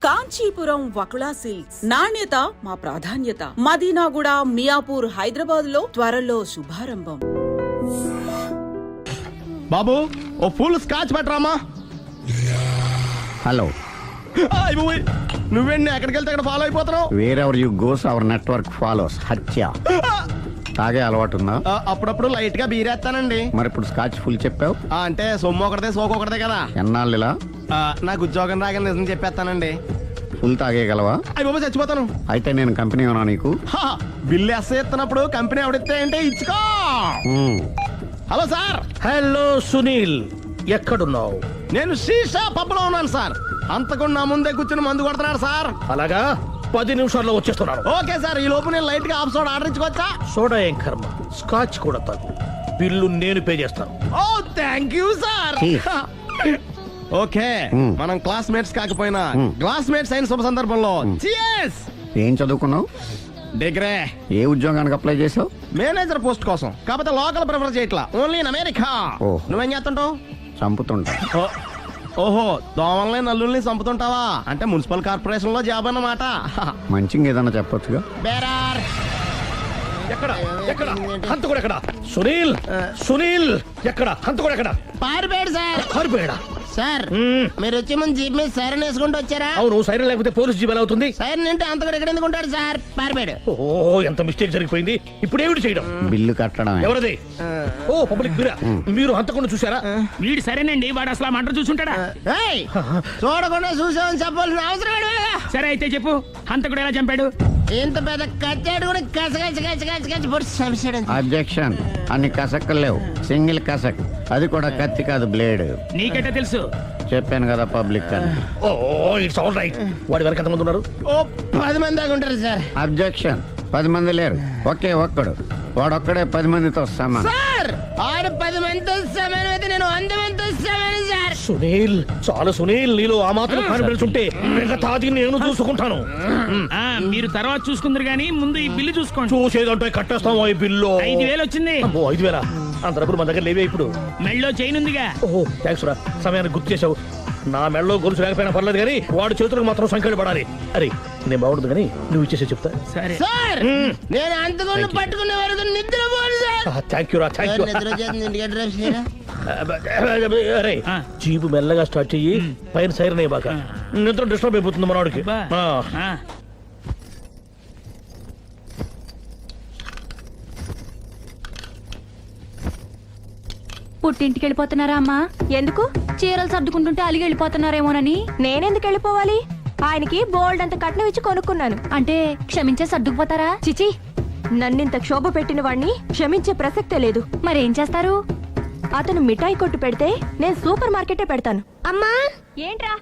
Kanchipuram Vakula silks, నాణ్యత మా ప్రాధాన్యత. మదీనాగూడ, మియాపూర్, హైదరాబాద్ లో త్వరలో శుభారంభం. బాబు ఓ ఫుల్ స్కాచ్ పట్టరామా. హలో, నువ్వేండి ఎక్కడికి వెళ్తే అక్కడ ఫాలో అయిపోతున్నావు? Wherever you goes our network follows. హత్య. తాగే అలవాటు ఉందా? అప్పుడప్పుడు లైట్ గా బీరేస్తానండి. మరి ఇప్పుడు స్కాచ్ ఫుల్ చెప్పావు అంటే సొమ్ము ఒకటిదే సోకు ఒకటిదే కదా. ఎన్నాళ్ళిలా? నాకు ఉద్యోగం రాగానే నిజం చెప్పేస్తానండి. ఫుల్ తాగేయగలవా? అయ్యి బాబు చచ్చిపోతాను. అయితే నేను కంపెనీ ఉన్నా నీకు? బిల్లు ఎస్ఐ ఎత్తున్నప్పుడు కంపెనీ ఎవడిస్తే అంటే ఇచ్చుకో. Hello sir. హలో సునీల్, ఎక్కడున్నావు? నేను శీషా పబ్లో ఉన్నాను సార్. అంతకుండా నా ముందే కూర్చుని మందు కొడుతున్నాడు సార్. అలాగా, 10 నిమిషాల్లో వచ్చేస్తున్నాను. Okay sir. ఈ లోపు నేను లైట్ గా హాఫ్ సోడా ఆర్డర్ ఇచ్చుకోవచ్చా? సోడా ఏం కర్మ, స్కాచ్ కూడా తాగు. బిల్లు నేను పే చేస్తాను. ఓ థ్యాంక్ యూ సార్. ఓకే, మనం క్లాస్మేట్స్ కాకపోయినా క్లాస్మేట్స్ అయిన శుభ సందర్భంలో cheers. ఏం చదువుకున్నావు? డిగ్రీ. ఏ ఉద్యోగానికి అప్లై చేసావు? మేనేజర్ పోస్ట్ కోసం. కాకపోతే లోకల్ ప్రిఫర్ చేయట్లా, ఓన్లీ ఇన్ అమెరికా. ఓహో. నువ్వేం చేస్తుంటావు? చంపుతుంటా. ఓహో, దోమల్ని నల్లుల్ని చంపుతుంటావా? అంటే మున్సిపల్ కార్పొరేషన్ లో జాబ్ అన్నమాట. మంచిగా ఏదన్నా చెప్పొచ్చుగా. బేరార్. ఎక్కడ ఎక్కడ హంతకుడు ఎక్కడ? సునీల్, సునీల్ ఎక్కడ? హంతకుడు ఎక్కడ? పారిపోయాడు సార్. పారిపోయాడా? సార్ మీరు వచ్చే ముందు జీప్ మీద సైరన్ వేసుకుంటూ వచ్చారా? అవును, సైరన్ లేకపోతే పోలీస్ జీవన్ అవుతుంది. సైరన్ అంటే అంతకుడు ఎక్కడ ఎందుకు ఉంటాడు సార్? పారిపోయాడు. ఓ, ఎంత మిస్టేక్ జరిగిపోయింది. ఇప్పుడు ఏమిటి చేయడం? బిల్లు కట్టడం. ఎవరది? ఓ, పబ్లిక్ మీరా? మీరు హంతకుండా చూసారా? వీడు సరేనండి, వాడు అసలు మంట చూసుంటాడా? ఏయ్, చూడకుండా చూసామని చెప్పాల్సిన అవసరం ఏంటి? సరే అయితే చెప్పు, హంతకుడు ఎలా చంపాడు? ఇంత పెద్ద కచ్చాడు కూడా కసగచ్చి పొడి చంపేశాడు. అబ్జెక్షన్. అన్ని కసక్కలు లేవు, సింగిల్ కసక్. అది కూడా కత్తి కాదు, బ్లేడ్. నీకెట్టా తెలుసు? చెప్పాను కదా పబ్లిక్ అని. ఓ, ఇట్స్ ఆల్ రైట్. వాడి వరకు ఎంతమంది ఉన్నారు? ఓ 10 మంది దాకా ఉంటారు సార్. అబ్జెక్షన్. 10 మంది లేరు, ఒకే ఒక్కడు. వాడొక్కడే 10 మందితో సమానం. సార్ ఆరు 10 మందితో సమానం అయితే నేను 100 మందితో సమానం సార్. సునీల్, చాలు సునీల్, నీలో ఆ మాత్రం కాన్ఫిడెన్స్ ఉంటే మిగతాది నేను చూసుకుంటాను. ఆ, మీరు తర్వాత చూసుకుందరు గానీ ముందు ఈ బిల్లు చూసుకోండి. చూసేదంటే కట్టేస్తాము ఈ బిల్లు. 5,000 వచ్చింది. అమ్మో, 5,000? అంత డబ్బులు మన దగ్గర లేవే ఇప్పుడు. మెళ్ళో చైన్ ఉందిగా. ఓహో, థ్యాంక్స్ రా, సమయానికి గుర్తు చేసావు. నా మెడలో గొలుసు లేకపోయినా పర్లేదు కానీ వాడి చేతులకు మాత్రం సంఖ్యలు పడాలి. అరే, నేను బాగుంటుంది కానీ నువ్వు ఇచ్చేసే చెప్తా. సరే సార్ నేను అంతకుండా పట్టుకునే వరకు నిద్రపోను సార్. థ్యాంక్ యూ రా, థ్యాంక్ యూ. నిద్ర వచ్చేస్తుంది, ఇంటికి డ్రైవ్ చేయరా? అరే, ఆ. జీపు మెల్లగా స్టార్ట్ చెయ్యి, పైన సైరన్ అయ్యాక నిద్ర డిస్టర్బ్ అయిపోతుంది మనవాడికి. బా. ఆ. పుట్టింటికి వెళ్ళిపోతున్నారా అమ్మా? ఎందుకు? చీరలు సర్దుకుంటుంటే అలిగి వెళ్ళిపోతున్నారేమోనని. నేనెందుకు వెళ్ళిపోవాలి? ఆయనకి బోల్డ్ అంత కట్నం ఇచ్చి కొనుక్కున్నాను. అంటే క్షమించే సర్దుకుపోతారా? చిచి, నన్నింత క్షోభ పెట్టిన వాణ్ణి క్షమించే ప్రసక్తే లేదు. మరేం చేస్తారు? అతను మిఠాయి కొట్టు పెడితే నేను సూపర్ మార్కెటే పెడతాను. అమ్మా, ఏంట్రా?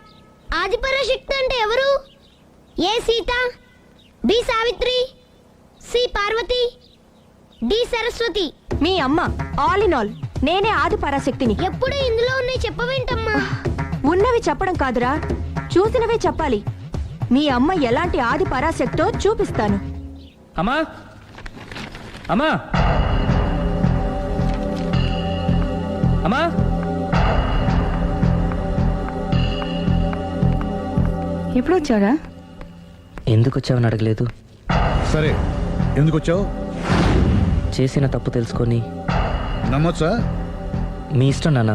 ఆదిపరాశక్తి అంటే ఎవరు? A Sita, B Savitri, C Parvati, D Saraswati. మీ అమ్మ. ఆల్ ఇన్ ఆల్ నేనే ఆది పరాశక్తిని. ఎప్పుడు ఇందులో ఉన్నాయి చెప్పవేంటమ్మా? ఉన్నవి చెప్పడం కాదురా, చూసినవే చెప్పాలి. మీ అమ్మ ఎలాంటి ఆది పరాశక్తో చూపిస్తాను. అమ్మా, అమ్మా, అమ్మా. ఎప్పుడు వచ్చారా? ఎందుకు వచ్చావని అడగలేదు. సరే, ఎందుకు వచ్చావు? చేసిన తప్పు తెలుసుకొని. నమ్మొచ్చా? మీ ఇష్టం నాన్న.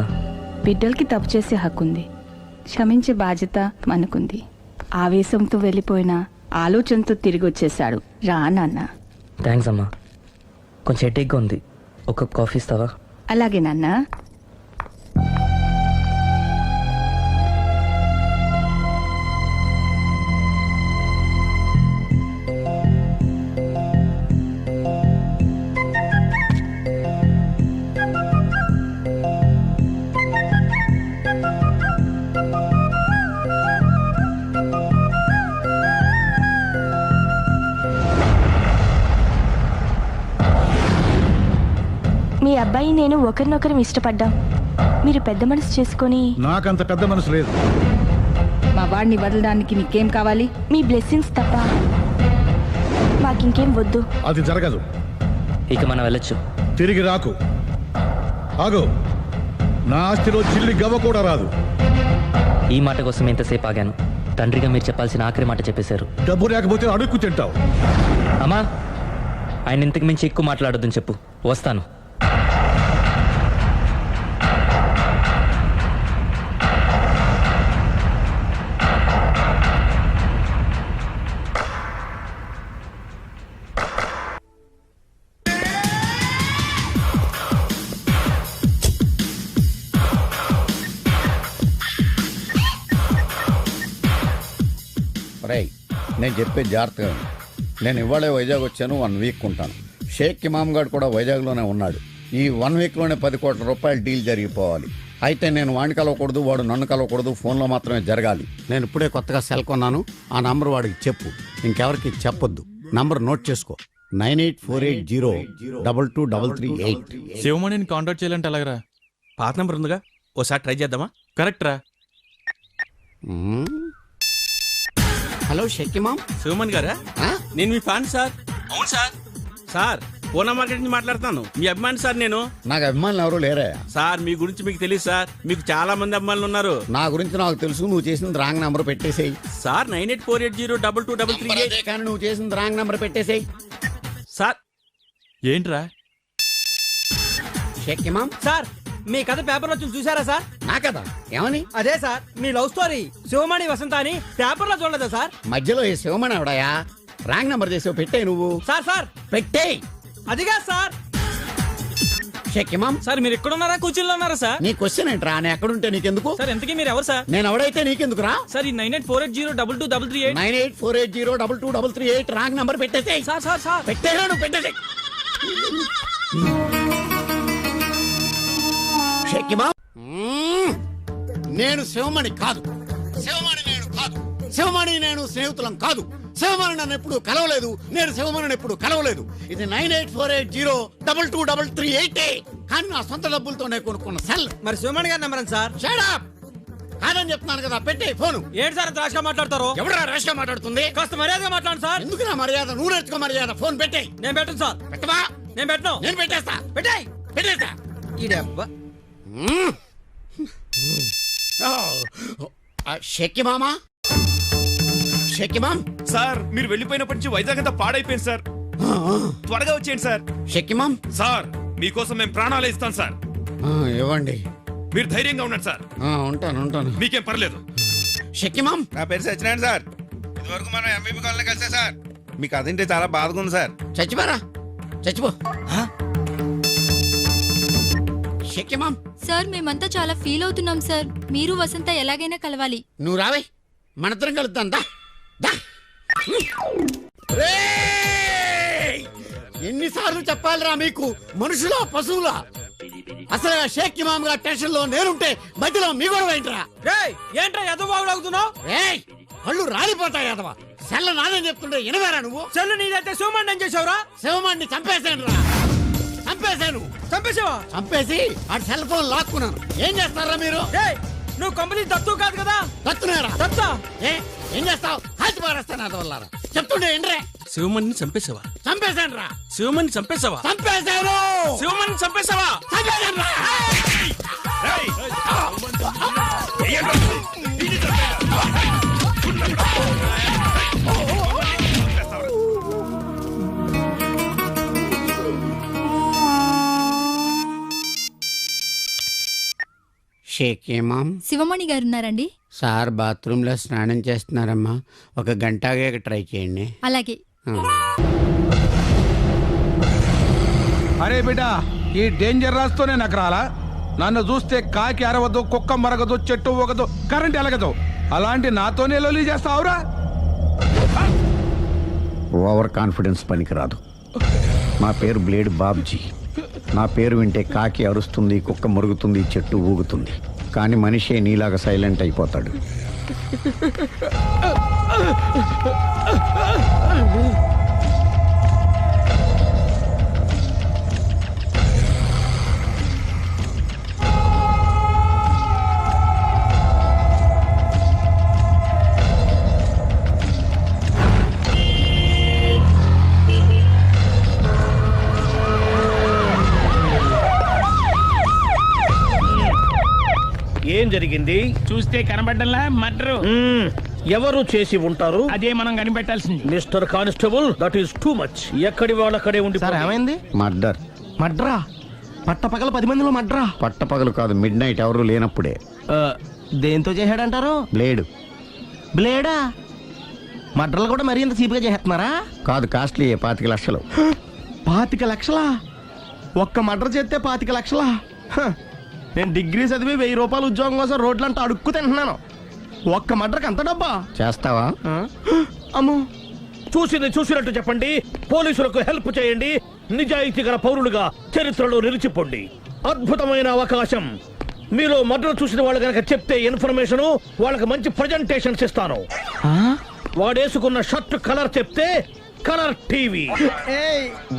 బిడ్డలకి తప్పు చేసే హక్కుంది, క్షమించే బాధ్యత మనకుంది. ఆవేశంతో వెళ్ళిపోయిన ఆలోచనతో తిరిగి వచ్చేశాడు. రా నాన్న. థ్యాంక్స్ అమ్మా. కొంచెం హెడేక్గా ఉంది, ఒక కప్ కాఫీ ఇస్తావా? అలాగే నాన్న. మీ అబ్బాయి నేను ఒకరినొకరం ఇష్టపడ్డాం. మీరు పెద్ద మనసు చేసుకొని. నాకంత పెద్ద మనసు లేదు. మా వాడిని వదలడానికి నీకేం కావాలి? మీ బ్లెస్సింగ్స్ తప్ప మాకింకేం వద్దు. అది జరగదు. ఇక మనం వెళ్ళొచ్చు. తిరిగి రాకు. ఆగు. నా ఆస్తిలో చిల్లి గవ్వ కూడా రాదు. ఈ మాట కోసం ఎంతసేపు ఆగాను. తండ్రిగా మీరు చెప్పాల్సిన ఆఖరి మాట చెప్పేశారు. డబ్బు లేకపోతే అడుక్కు తింటావు. అమ్మా, ఆయన ఇంతకు మించి ఎక్కువ మాట్లాడొద్దని చెప్పు. వస్తాను. రేయ్, నేను చెప్పే జాగ్రత్తగా ఉంది. నేను ఇవాళే వైజాగ్ వచ్చాను, 1 వీక్ ఉంటాను. షేక్ ఇమామ్ గారు కూడా వైజాగ్లోనే ఉన్నాడు. ఈ 1 వీక్లోనే 10 కోట్ల రూపాయల డీల్ జరిగిపోవాలి. అయితే నేను వాడిని కలవకూడదు, వాడు నన్ను కలవకూడదు, ఫోన్లో మాత్రమే జరగాలి. నేను ఇప్పుడే కొత్తగా సెల్ కొన్నాను, ఆ నంబర్ వాడికి చెప్పు, ఇంకెవరికి చెప్పొద్దు. నంబర్ నోట్ చేసుకో, 9848022338. శివమణిని కాంటాక్ట్ చేయాలంటే ఎలాగరా? పాత నెంబర్ ఉందిగా, ఓసారి ట్రై చేద్దామా? కరెక్ట్ రా. హలో షేక్ ఇమామ్. శివమణి గారా? నేను మీ ఫ్యాన్ సార్. అవును సార్. సార్, పూనా మార్కెట్ నుంచి మాట్లాడుతున్నాను. మీ అభిమాని సార్ నేను. నాకు అభిమానులు ఎవరు లేరే సార్. మీ గురించి మీకు తెలియదు సార్. మీకు చాలా మంది అభిమానులు ఉన్నారు. నా గురించి నాకు తెలుసు. నువ్వు చేసింది రాంగ్ నెంబర్ పెట్టేసేయి సార్. 9848022338. కానీ నువ్వు చేసింది రాంగ్ నెంబర్ పెట్టేసేయి సార్. ఏంట్రా? షేక్ ఇమామ్ సార్, మీ కథ పేపర్లో చూసారా సార్? నా కదా ఏమని? అదే సార్, మీ లవ్ స్టోరీ శివమణి వసంత అని పేపర్లో చూడలేదా సార్? మధ్యలో ఈ శివమణి ఎవడయా? రాంగ్ నెంబర్ చేసావు, పెట్టేయి నువ్వు. సార్ సార్ పెట్టేయి. అదిగా సార్. షేక్ ఇమామ్ సార్, మీరు ఎక్కడున్నారా? కూర్చుల్లో ఉన్నారా సార్? నీ క్వశ్చన్ ఏంట్రా? నేను ఎక్కడుంటే నీకెందుకు? సార్, ఎంతకీ మీరు ఎవరు సార్? నేను ఎవడైతే నీకెందుకు రా? సార్, ఈ 9848022338. 9848022338 రాంగ్ నెంబర్ పెట్టేసేయి. సార్ సార్ సార్ పెట్టేరా? నువ్వు పెట్టేసేయి. షేక్ ఇమామ్, నేను శివమణి కాదు. శివమణి నేను కాదు. శివమణి నేను స్నేహితులం కాదు. శివమణి నన్ను ఎప్పుడు కలవలేదు. నేను శివమణిని ఎప్పుడు కలవలేదు. ఇది 9848022338. కానీ నా సొంత డబ్బులతో నేను కొనుక్కున్న సెల్. మరి శివమణి గారి నెంబర్ సార్? Shut up. కాదని చెప్తున్నాను కదా, పెట్టే ఫోను. ఏంటి సార్ రాష్గా మాట్లాడతారు? ఎవరా రాష్గా మాట్లాడుతుంది? కాస్త మర్యాదగా మాట్లాడండి సార్. ఎందుకు నా మర్యాద? నువ్వు నేర్చుకో మర్యాద. ఫోన్ పెట్టే. నేను పెట్టను సార్. పెట్టవా? నేను పెట్టను. నేను పెట్టేస్తా. పెట్టాయి. పెట్టేస్తా. ఈ డబ్బా షేక్ మామా. షేక్ ఇమామ్ సార్, మీరు వెళ్ళిపోయినప్పటి నుంచి వైజాగ్ అంతా పాడైపోయింది సార్. త్వరగా వచ్చేయండి సార్. షేక్ ఇమామ్ సార్, మీకోసం మేము ప్రాణాలే ఇస్తాం సార్. ఇవ్వండి. మీరు ధైర్యంగా ఉండండి సార్. ఉంటాను. మీకేం పర్లేదు. షేక్ ఇమామ్. నా పేరు సత్యనారాయణ సార్. ఇదివరకు మనం ఎంబీపీ కాలనీ కలిసా సార్. మీకు అదంటే చాలా బాధగా ఉంది సార్. చచ్చిపోరా, చచ్చిపో. షేక్ ఇమామ్. సార్, మేమంతా చాలా ఫీల్ అవుతున్నాం సార్. మీరు వసంత ఎలాగైనా కలవాలి. నువ్వు రావే, మనిద్దరం కలుద్దాం. దా. ఎన్నిసార్లు చెప్పాలిరా మీకు? మనుషులా పశువులా? అసలు షేక్ ఇమామ్ గారి టెన్షన్ లో నేనుంటే మధ్యలో మీ గొడవ ఏంట్రా? ఏంట్రా ఎదో బాగుడు అవుతున్నావు? కళ్ళు రాలిపోతాయి అదవా. సెల్ల నాదని చెప్తుంటే వినవేరా నువ్వు? చెల్లు నీదైతే శివమణి ఏం చేసావురా? శివమణిని చంపేశాను రా. చంపేశాను. చంపేసావా? చంపేసి ఆ సెల్ ఫోన్ లాక్కున్నాను. ఏం చేస్తారా మీరు? నువ్వు కంపెనీ దత్తు కాదు కదా? దత్తునేరా? దత్తా? ఏం చేస్తావు? కాల్చి పారేస్తాను అదవల్లారా. చెప్తుండే ఏంట్రే? శివమణిని చంపేసావా? చంపేశాను రా. శివమణిని చంపేసావా? చంపేశాను. శివమణిని చంపేసావా? చంపేశాను రా. షేక్ ఇమామ్. శివమణి గారు ఉన్నారండి? సార్ బాత్రూమ్ లో స్నానం చేస్తున్నారమ్మా. 1 గంట ఆగాక ట్రై చేయండి. అలాగే. అరే బిడ్డ, ఈ డేంజర్ రాస్తూనే నాకు రాలా? నన్ను చూస్తే కాకి అరవదు, కుక్క మరగదు, చెట్టు ఊగదు, కరెంట్ ఎలగదు. అలాంటి నాతోనే లొలి చేస్తావురా? ఓవర్ కాన్ఫిడెన్స్ పనికిరాదు. నా పేరు బ్లేడ్ బాబ్జీ. నా పేరు వింటే కాకి అరుస్తుంది, కుక్క మురుగుతుంది, చెట్టు ఊగుతుంది. కానీ మనిషే నీలాగా సైలెంట్ అయిపోతాడు. ఏం జరిగింది? చూస్తే కనబడ్డంలా మర్డరు. ఎవరు చేసి ఉంటారు? అదే మనం కనిపెట్టాల్సింది. Mister constable, that is too much. ఎక్కడి వాళ్ళక్కడే ఉండి సార్ ఏమైంది? మర్డర్. మడ్రా పట్టపగల 10 మందిలో మడ్రా. పట్టపగలు కాదు, మిడ్ నైట్ ఎవరు లేనప్పుడే. దేంతో చేశాడంటారు? బ్లేడ్. బ్లేడా? మడ్రలు కూడా మరీ ఇంత చీప్గా చేస్తున్నారా? కాదు, కాస్ట్లీ 25 లక్షలు. 25 లక్షలా? ఒక్క మడ్ర చేస్తే 25 లక్షలా? హ, నేను డిగ్రీ చదివి 1000 రూపాయలు ఉద్యోగం కోసం రోడ్లంతా అడుక్కు తింటున్నాను. ఒక్క మడ్రకి అంత డబ్బా? చేస్తావా? అమ్మో, చూసినట్టు చెప్పండి. పోలీసులకు హెల్ప్ చేయండి. నిజాయితీ గల పౌరులుగా చరిత్రలో నిలిచిపోండి. అద్భుతమైన అవకాశం. మీలో మర్డర్ చూసిన వాళ్ళు కనుక చెప్తే ఇన్ఫర్మేషన్, వాళ్ళకి మంచి ప్రజెంటేషన్స్ ఇస్తాను. వాడేసుకున్న షర్ట్ కలర్ చెప్తే కలర్ టీవీ,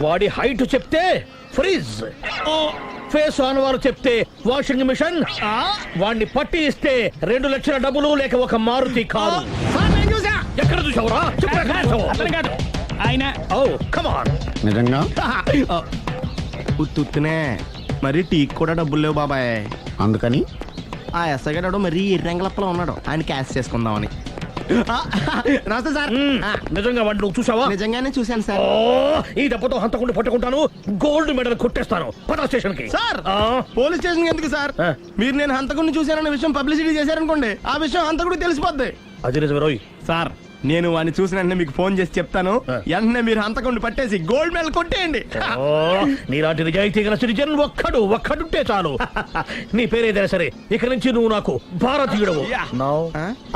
వాడి హైట్ చెప్తే ఫ్రిజ్, ఫేస్ ఆన్ వారు చెప్తే వాషింగ్ మిషన్, వాడిని పట్టి ఇస్తే 2 లక్షల డబ్బులు లేక ఒక మారుతి కారు. ఎక్కడ చూసావురా? అతను కాదు ఆయన. Oh come on. నిజంగా? ఉత్తునే మరి టీకి కూడా డబ్బులు లేవు బాబాయ్. అందుకని ఆ ఎస్ఐ గారు మరీ ఎర్రంగలప్పలో ఉన్నాడు, ఆయన క్యాష్ చేసుకుందామని. నమస్తే సార్. నిజంగా వాడిని నువ్వు చూసావా? నిజంగానే చూశాను సార్. ఈ దెబ్బతో హంతకుండా పట్టుకుంటాను, గోల్డ్ మెడల్ కొట్టేస్తాను. పద స్టేషన్ కి. సార్, పోలీస్ స్టేషన్ ఎందుకు సార్? మీరు నేను హంతకుడిని చూశానన్న విషయం పబ్లిసిటీ చేశారనుకోండి, ఆ విషయం హంతకుడికి తెలిసిపోద్ది. అది నిజమే రోయ్. సార్, నేను వాడిని చూసిన వెంటనే మీకు ఫోన్ చేసి చెప్తాను. వెంటనే మీరు హంతకుడిని పట్టేసి గోల్డ్ మెడల్ కొట్టేయండి. నీలాంటి నిజాయితీ గల సిటిజన్ ఒక్కడుంటే చాలు. నీ పేరేదైనా సరే, ఇక నుంచి నువ్వు నాకు భారతీయుడవు,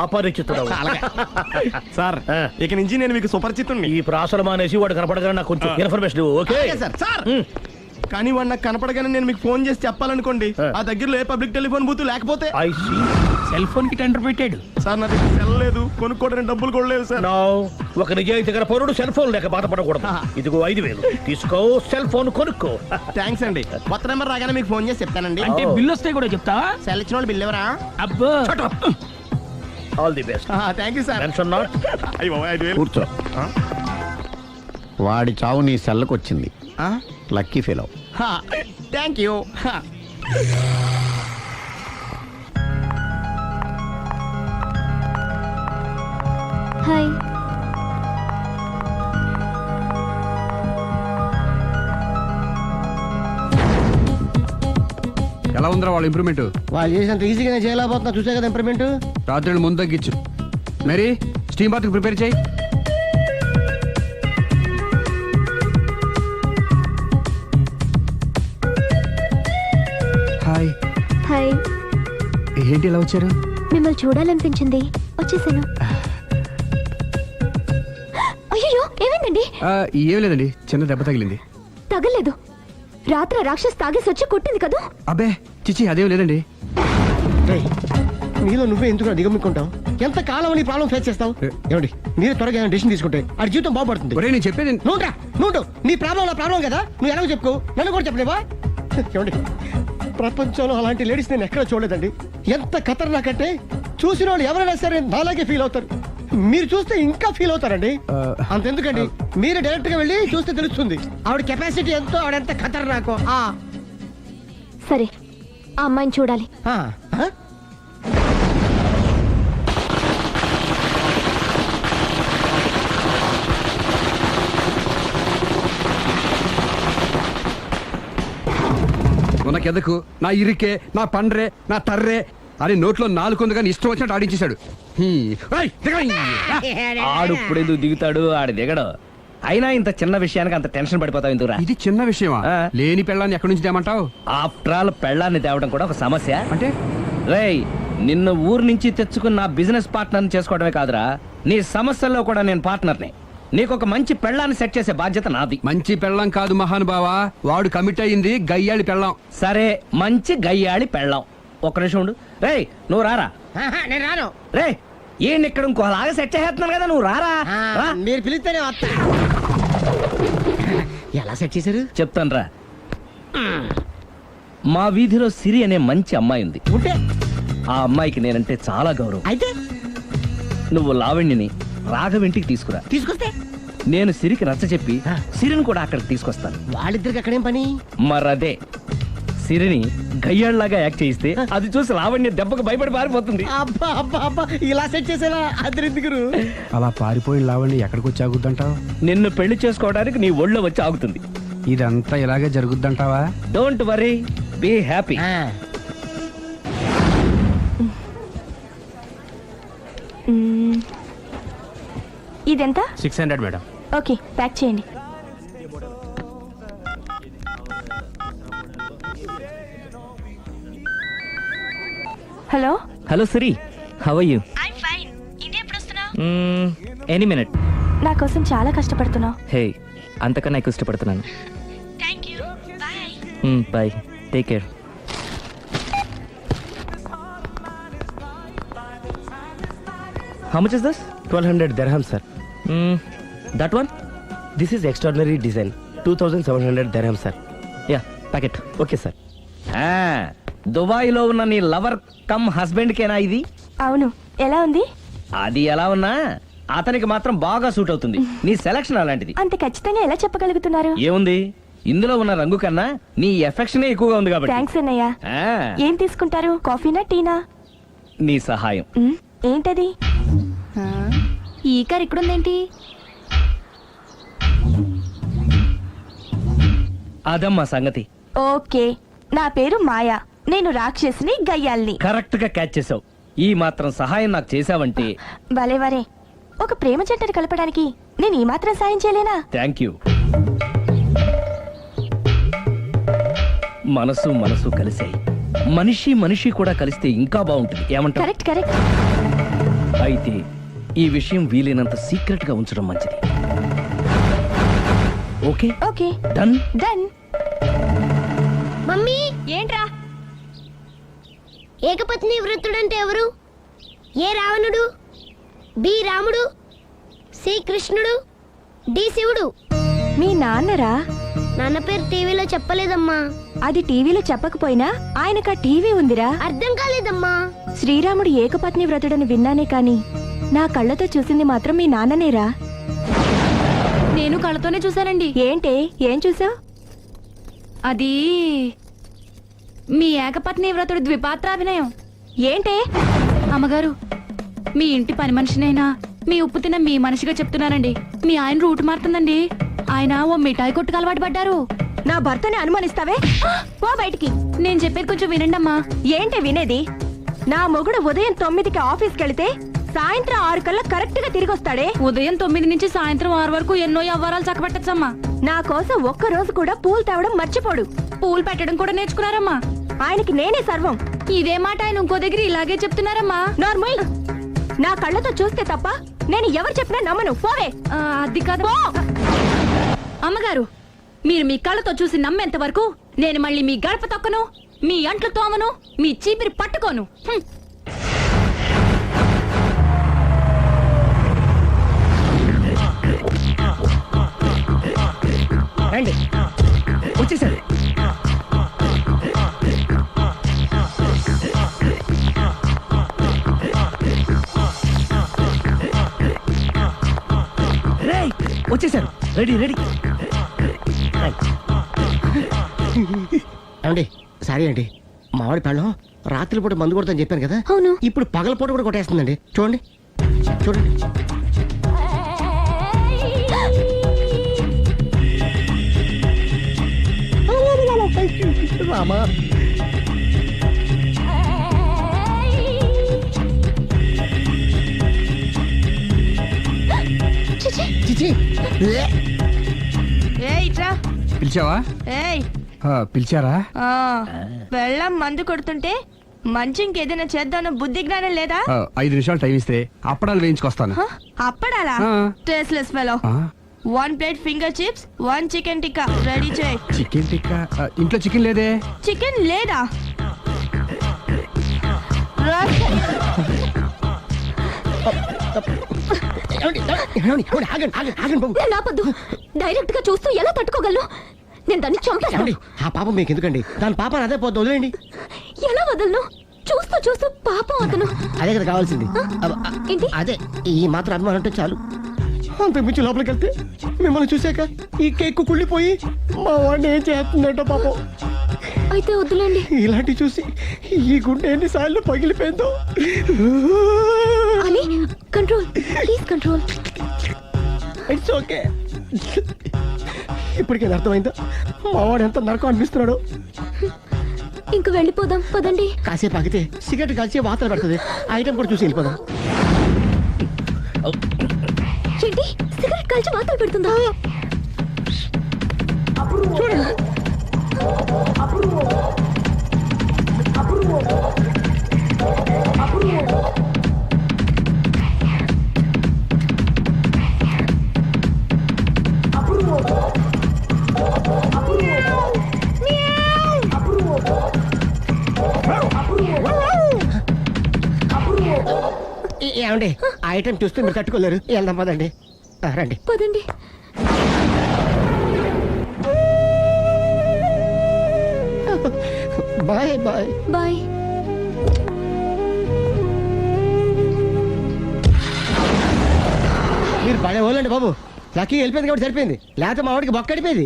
అపరిచితుడవు. సార్, ఇక నుంచి నేను మీకు సుపరిచితుడిని. ఈ ప్రాసలు మానేసి వాడు కనపడగానే నాకు కొంచెం ఇన్ఫర్మేషన్ ఇవ్వు, ఓకే? సార్, కానీ వాడు నాకు కనపడగానే నేను మీకు ఫోన్ చేసి చెప్పాలనుకోండి, ఆ దగ్గరలో ఏ పబ్లిక్ టెలిఫోన్ బూత్ లేకపోతే. సెల్ ఫోన్ కి టెండర్ పెట్టాడు. సార్, నా దగ్గర సెల్ లేదు, కొనుక్కోవడానికి డబ్బులు కూడా లేవు సార్. ఒక నిజాయితీ గల పౌరుడు సెల్ ఫోన్ లేక బాధపడకూడదు. ఇదిగో 5000 తీసుకో, సెల్ ఫోన్ కొనుక్కో. థ్యాంక్స్ అండి. కొత్త నెంబర్ రాగానే మీకు ఫోన్ చేసి చెప్తానండి. అంటే బిల్లు వస్తే కూడా చెప్తావా? సెల్ ఇచ్చిన వాళ్ళు బిల్ ఎవరా? అబ్బో, all the best. Thank you sir. Tension not. కూర్చో. వాడి చావు నీ సెల్లకు వచ్చింది. Lucky fellow. Thank you. Hi. ఎలా ఉందిరా వాళ్ళ ఇంప్రూవ్మెంట్? వాళ్ళు చేసినంత ఈజీగానే చేయలేకపోతున్నా, చూసే కదా ఇంప్రూవ్మెంట్. రాత్రి ముందు తగ్గించు. మరి స్టీమ్ బాత్ ప్రిపేర్ చేయి. హాయ్. హాయ్. ఏంటి ఇలా వచ్చారు? మిమ్మల్ని చూడాలనిపించింది, వచ్చేసాను. అయ్యో, ఏమైందండి? ఏం లేదండి, చిన్న దెబ్బ తగిలింది. తగలేదు. రాత్రి రాక్షస్ తాగేసి వచ్చి కొట్టింది కదా? అబ్బే చిచి, అదేం లేదండి. నీలో నువ్వే ఎందుకు దిగమ్ముకుంటావు? ఎంత కాలం నీ ప్రాబ్లం ఫేస్ చేస్తావు? ఏమండి, మీరు త్వరగా డిసిషన్ తీసుకుంటే ఆ జీవితం బాగుపడుతుంది. నేను చెప్పేది నువ్వు నీ ప్రాబ్లం నా ప్రాబ్లం కదా, నువ్వు ఎలా చెప్పుకో, నన్ను కూడా చెప్పలేవా? ఏమండి, ప్రపంచంలో అలాంటి లేడీస్ నేను ఎక్కడ చూడలేదండి. ఎంత ఖతర్నాకంటే చూసిన వాళ్ళు ఎవరైనా సరే నాలాగే ఫీల్ అవుతారు. మీరు చూస్తే ఇంకా ఫీల్ అవుతారండి. అంతెందుకండి, మీరు డైరెక్ట్ గా వెళ్ళి చూస్తే తెలుస్తుంది ఆవిడ కెపాసిటీ ఎంతో, ఆవిడ ఎంత ఖతర్నాకో. సరే, ఆ అమ్మాయిని చూడాలి. ఉనకెదకు నా ఇరికే, నా పండ్రే, నా తర్రే అని నోట్లో 4 ఉంది కానీ ఇష్టం వచ్చినట్టు ఆడించేశాడు. ఆడు ఇప్పుడు ఎందుకు దిగుతాడు? ఆడు దిగడు. అయినా ఇంత చిన్న విషయానికి అంత టెన్షన్ పడిపోతావు ఎందుకురా? ఇది చిన్న విషయమా? లేని పెళ్ళాన్ని ఎక్కడి నుంచి తేమంటావు? ఆఫ్టర్ ఆల్ పెళ్ళాన్ని తేవడం కూడా ఒక సమస్య. అంటే రేయ్, నిన్ను ఊరు నుంచి తెచ్చుకున్న నా బిజినెస్ పార్ట్నర్ని చేసుకోవడమే కాదురా, నీ సమస్యల్లో కూడా నేను పార్ట్నర్ని. నీకు ఒక మంచి పెళ్ళాన్ని సెట్ చేసే బాధ్యత నాది. మంచి పెళ్ళం కాదు మహానుభావా, వాడు కమిట్ అయ్యింది గయ్యాళి పెళ్ళం. సరే, మంచి గయ్యాళి పెళ్ళాం. ఒక్క నిమిషం ఉండు. రేయ్, నువ్వు రారా. నేను రాను. రే, ఈయన ఇక్కడ ఇంకోలాగా సెట్ చేస్తున్నాను కదా, నువ్వు రారా. మీరు పిలిస్తేనే వస్తా. ఎలా సెట్ చేశారు చెప్తాను రా. మా వీధిలో సిరి అనే మంచి అమ్మాయి ఉంది. ఉంటే ఆ అమ్మాయికి నేనంటే చాలా గౌరవం. అయితే నువ్వు లావణ్యని రాఘవింటికి తీసుకురా. తీసుకొస్తే నేను సిరికి నచ్చ చెప్పి సిరిని కూడా అక్కడికి తీసుకొస్తాను. వాళ్ళిద్దరికి అక్కడేం పని? మరదే, సిరిని గయ్యాళ్ళలాగా యాక్ట్ చేయిస్తే అది చూసి లావణ్య దెబ్బకు భయపడి పారిపోతుంది. అబ్బా అబ్బా అబ్బా ఇలా సెట్ చేసేలా అద్దరింది గురు. అలా పారిపోయిన లావండి ఎక్కడికి వచ్చి ఆగుద్దంటావు? నిన్ను పెళ్లి చేసుకోవడానికి నీ ఒళ్ళో వచ్చి ఆగుతుంది. ఇదంతా ఇలాగే జరుగుద్దంటావా? Don't worry, be happy. ఇదెంత? 600 మేడం. ఓకే, ప్యాక్ చేయండి. Hello hello Siri, how are you? Any minute. నా కోసం చాలా కష్టపడుతున్నావు. హే, అంతకన్నా ఎక్కువ ఇష్టపడుతున్నాను. Bye, take care. How much is this? 1200 dirhams, sir. That one? This is extraordinary design. 2700 dirhams, sir. Yeah, packet. Okay, sir. Dubai లో ఉన్న నీ లవర్ కమ్ హస్బెండ్ కేనా ఇది? అవును, ఎలా ఉంది? అది ఎలా ఉన్నా అతనికి మాత్రం బాగా సూట్ అవుతుంది. నీ సెలక్షన్ అలాంటిది. అంత ఖచ్చితంగా ఎలా చెప్పగలుగుతున్నారు? ఏముంది, ఇందులో ఉన్న రంగు కన్నా నీ ఎఫెక్షనే ఎక్కువగా ఉంది కాబట్టి. థ్యాంక్స్ అన్నయ్య. ఏం తీసుకుంటారు, కాఫీనా టీనా? నీ సహాయం. ఏంటది? ఈ కార్ ఇక్కడుందేంటి? అదమ్మా సంగతి. ఓకే, నా పేరు మాయా. నేను రాక్షసిని, గయ్యాల్ని. కరెక్ట్ గా క్యాచ్ చేసావు. ఈ మాత్రం సహాయం నాకు చేసావంటే. భలేవరే, ఒక ప్రేమ జంటను కలపడానికి నేను ఈ మాత్రం సాయం చేయలేనా? Thank you. మనసు మనసు కలిసాయి, మనిషి మనిషి కూడా కలిస్తే ఇంకా బాగుంటుంది. ఏమంటావు? Correct correct. అయితే ఈ విషయం వీలైనంత సీక్రెట్ గా ఉంచడం మంచిది. Okay okay, done done. Mummy, ఏంట్రా? ఏకపత్ని వ్రతుడంటే ఎవరు? ఏ రావణుడు, బి రాముడు, సి కృష్ణుడు, డి శివుడు. మీ నాన్నరా? నాన్న పేరు టీవీలో చెప్పలేదమ్మా. అది టీవీలో చెప్పకపోయినా ఆయనకా టీవీ ఉందిరా. అర్థం కాలేదమ్మా. శ్రీరాముడు ఏకపత్ని వ్రతుడని విన్నానే కాని నా కళ్ళతో చూసింది మాత్రం మీ నాన్ననేరా. నేను కళ్ళతోనే చూశానండి. ఏంటే, ఏం చూసావు? అది మీ ఏకపత్ని వ్రతుడు ద్విపాత్రాభినయం. ఏంటే? అమ్మగారు, మీ ఇంటి పని మనిషినైనా మీ ఉప్పు తిన్న మీ మనిషిగా చెప్తున్నానండి. మీ ఆయన రూట్ మారుతుందండి. ఆయన ఓ మిఠాయి కొట్టుకు అలవాటు పడ్డారు. నా భర్తని అనుమానిస్తావే, పో బయటికి. నేను చెప్పేది కొంచెం వినండి అమ్మా. ఏంటి వినేది? నా మొగుడు ఉదయం 9కి ఆఫీస్కి వెళితే సాయంత్రం 6 కల్లా కరెక్ట్ గా తిరిగి వస్తాడే. ఉదయం 9 నుంచి సాయంత్రం 6 వరకు ఎన్నో వ్యవహారాలు చక్కబెట్టచ్చమ్మా. నా కోసం ఒక్క రోజు కూడా పూలు తేవడం మర్చిపోడు. పూలు పెట్టడం కూడా నేర్చుకున్నారమ్మా. ఆయనకి నేనే సర్వం. ఇదే మాట ఆయన ఇంకో దగ్గర ఇలాగే చెప్తున్నారమ్మా. నార్మల్, నా కళ్ళతో చూస్తే తప్ప నేను ఎవరు చెప్పినా నమ్మను. పోవే. అది కాదు అమ్మగారు, మీరు మీ కళ్ళతో చూసి నమ్మేంత వరకు నేను మళ్ళీ మీ గడప తొక్కను, మీ అంట్లు తోమను, మీ చీపిరి పట్టుకోను. రండి, వచ్చేసారు. వచ్చేసారు, రెడీ రెడీ. ఏమండి, సారీ అండి, మామిడి పళ్ళం రాత్రిపూట మందు కొడతాను చెప్పాను కదా. అవును. ఇప్పుడు పగలపూట కూడా కొట్టేస్తుందండి. చూడండి చూడండి. రామా, చిచి. పిలిచావా? పిలిచారా? వెళ్ళం మందు కొడుతుంటే మంచి ఇంకేదైనా చేద్దాను బుద్ధి జ్ఞానం లేదా? 5 నిమిషాలు టైం ఇస్తే అప్పడాలు వేయించుకొస్తాను. అప్పడాలా? Tasteless fellow. 1 plate finger chips, 1 chicken tikka ready చేయి. చికెన్ టిక్కా? ఇంట్లో చికెన్ లేదే. చికెన్ లేదా? నాపద్దు, డైరెక్ట్ గా చూస్తూ ఎలా తట్టుకోగలను? నేను దాన్ని చంపేస్తాను. ఆ పాపం మీకు ఎందుకండి? దాని పాప అదే పోతుంది, వదిలేండి. ఎలా వదలను? చూస్తూ చూస్తూ పాపం అతను. అదే కదా కావాల్సింది. ఏంటి? అదే, ఈ మాత్రం అభిమానం అంటే చాలు. అంతకు మించి లోపలికి వెళ్తే మిమ్మల్ని చూసాక ఈ కేక్ కుళ్ళిపోయి మా వాడిని ఏం చేస్తుందంటో పాపం. అయితే వద్దులేండి. ఇలాంటి చూసి ఈ గుండె ఎన్నిసార్లు పగిలిపోయిందో. Ali control, please control. It's okay. ఇప్పటికే అర్థమైందా మావాడు ఎంత నరకం అనిపిస్తున్నాడు. ఇంక వెళ్ళిపోదాం పదండి. కాసేపు ఆగితే సిగరెట్ కాల్చి వాతలు పెడుతుంది. ఆ ఐటమ్ కూడా చూసి వెళ్ళిపోదాం. ఏంటి సిగరెట్ కాల్చి వాతలు పెడుతుందా? చూడండి. ఏమండి ఆ ఐటమ్ చూస్తే మీరు తట్టుకోలేరు. వెళ్దాం పదండి. రండి పదండి. Bye bye. బాయ్. మీరు పడే వాళ్ళండి బాబు. లక్కీ వెళ్ళిపోయింది కాబట్టి సరిపోయింది. లేకపోతే మా వాడికి బొక్క అడిపోయింది.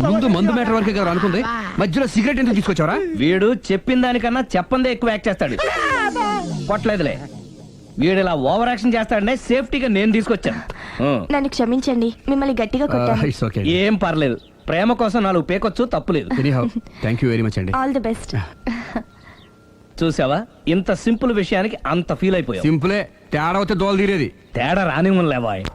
ముందు మందు మ్యాటర్ వరకే కదా అనుకుంది, మధ్యలో సిగరెట్ ఎందుకు తీసుకొచ్చావరా? వీడు చెప్పిన దానికన్నా చెప్పందే ఎక్కువ యాక్ట్ చేస్తాడు. కొట్టలేదులే, వీడు ఇలా ఓవర్ యాక్షన్ చేస్తాడనే సేఫ్టీగా నేను తీసుకొచ్చాను. నన్ను క్షమించండి, మిమ్మల్ని గట్టిగా కొట్టాను. It's okay. ఏం పర్లేదు, ప్రేమ కోసం 4 పేకొచ్చు, తప్పులేదు. Anyhow thank you very much అండి. All the best. చూసావా, ఇంత సింపుల్ విషయానికి అంత ఫీల్ అయిపోయావు. సింపులే, తేడా అవుతే దోలు తీరేది. తేడా రానివ్వలేవా?